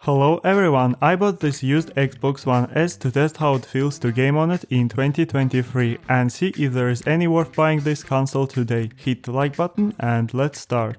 Hello everyone, I bought this used Xbox One S to test how it feels to game on it in 2023 and see if there is any worth buying this console today. Hit the like button and let's start.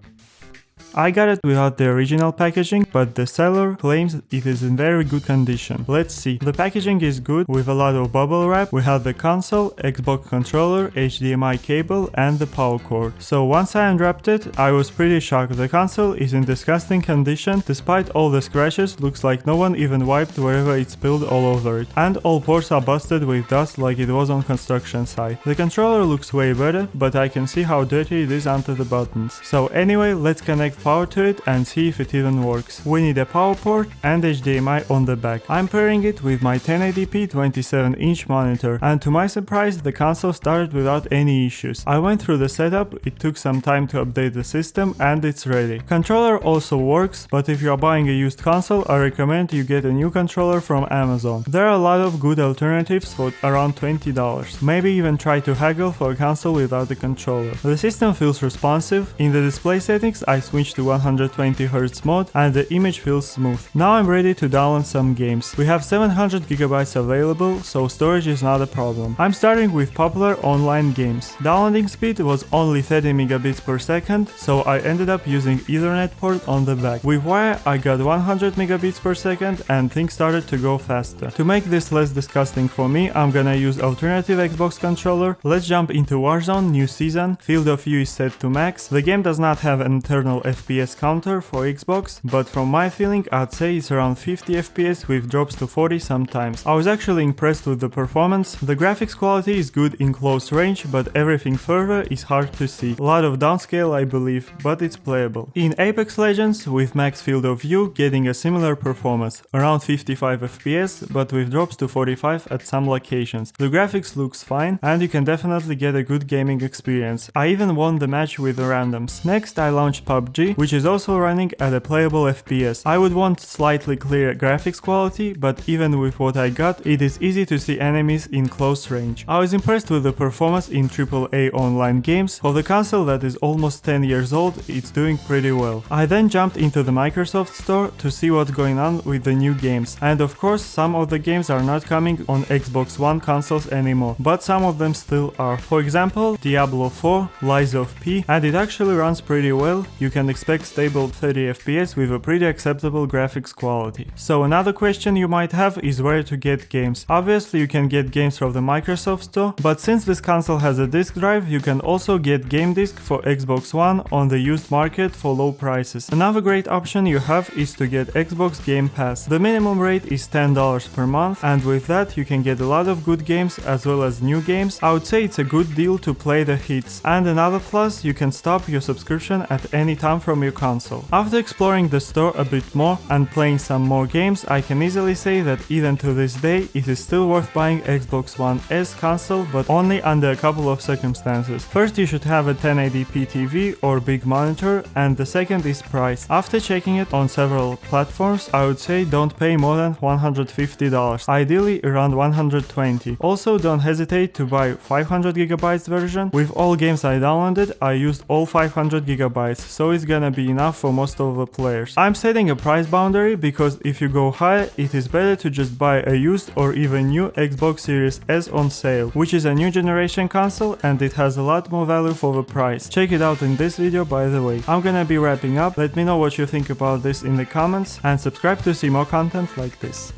I got it without the original packaging, but the seller claims it is in very good condition. Let's see. The packaging is good with a lot of bubble wrap. We have the console, Xbox controller, HDMI cable and the power cord. So once I unwrapped it, I was pretty shocked. The console is in disgusting condition. Despite all the scratches, looks like no one even wiped wherever it spilled all over it. And all ports are busted with dust like it was on construction site. The controller looks way better, but I can see how dirty it is under the buttons. So anyway, let's connect power to it and see if it even works. We need a power port and HDMI on the back. I'm pairing it with my 1080p 27-inch monitor, and to my surprise the console started without any issues. I went through the setup, it took some time to update the system and it's ready. Controller also works, but if you are buying a used console, I recommend you get a new controller from Amazon. There are a lot of good alternatives for around $20. Maybe even try to haggle for a console without a controller. The system feels responsive. In the display settings I switched to 120Hz mode and the image feels smooth. Now I'm ready to download some games. We have 700GB available, so storage is not a problem. I'm starting with popular online games. Downloading speed was only 30 megabits per second, so I ended up using Ethernet port on the back. With wire I got 100 megabits per second and things started to go faster. To make this less disgusting for me, I'm gonna use alternative Xbox controller. Let's jump into Warzone new season. Field of view is set to max. The game does not have an internal FPS counter for Xbox, but from my feeling I'd say it's around 50 FPS with drops to 40 sometimes. I was actually impressed with the performance. The graphics quality is good in close range, but everything further is hard to see. A lot of downscale I believe, but it's playable. In Apex Legends with max field of view getting a similar performance, around 55 FPS but with drops to 45 at some locations. The graphics looks fine and you can definitely get a good gaming experience. I even won the match with the randoms. Next I launched PUBG, which is also running at a playable FPS. I would want slightly clearer graphics quality, but even with what I got, it is easy to see enemies in close range. I was impressed with the performance in AAA online games. For the console that is almost 10 years old, it's doing pretty well. I then jumped into the Microsoft Store to see what's going on with the new games. And of course, some of the games are not coming on Xbox One consoles anymore, but some of them still are. For example, Diablo 4, Lies of P, and it actually runs pretty well. You can expect stable 30 FPS with a pretty acceptable graphics quality. So another question you might have is where to get games. Obviously you can get games from the Microsoft Store, but since this console has a disk drive, you can also get game disc for Xbox One on the used market for low prices. Another great option you have is to get Xbox Game Pass. The minimum rate is $10 per month, and with that you can get a lot of good games as well as new games. I would say it's a good deal to play the hits. And another plus, you can stop your subscription at any time from your console. After exploring the store a bit more and playing some more games, I can easily say that even to this day it is still worth buying Xbox One S console, but only under a couple of circumstances. First, you should have a 1080p TV or big monitor, and the second is price. After checking it on several platforms, I would say don't pay more than $150, ideally around $120. Also, don't hesitate to buy 500GB version. With all games I downloaded, I used all 500GB, so it's gonna be enough for most of the players. I'm setting a price boundary because if you go higher, it is better to just buy a used or even new Xbox Series S on sale, which is a new generation console and it has a lot more value for the price. Check it out in this video by the way. I'm gonna be wrapping up. Let me know what you think about this in the comments and subscribe to see more content like this.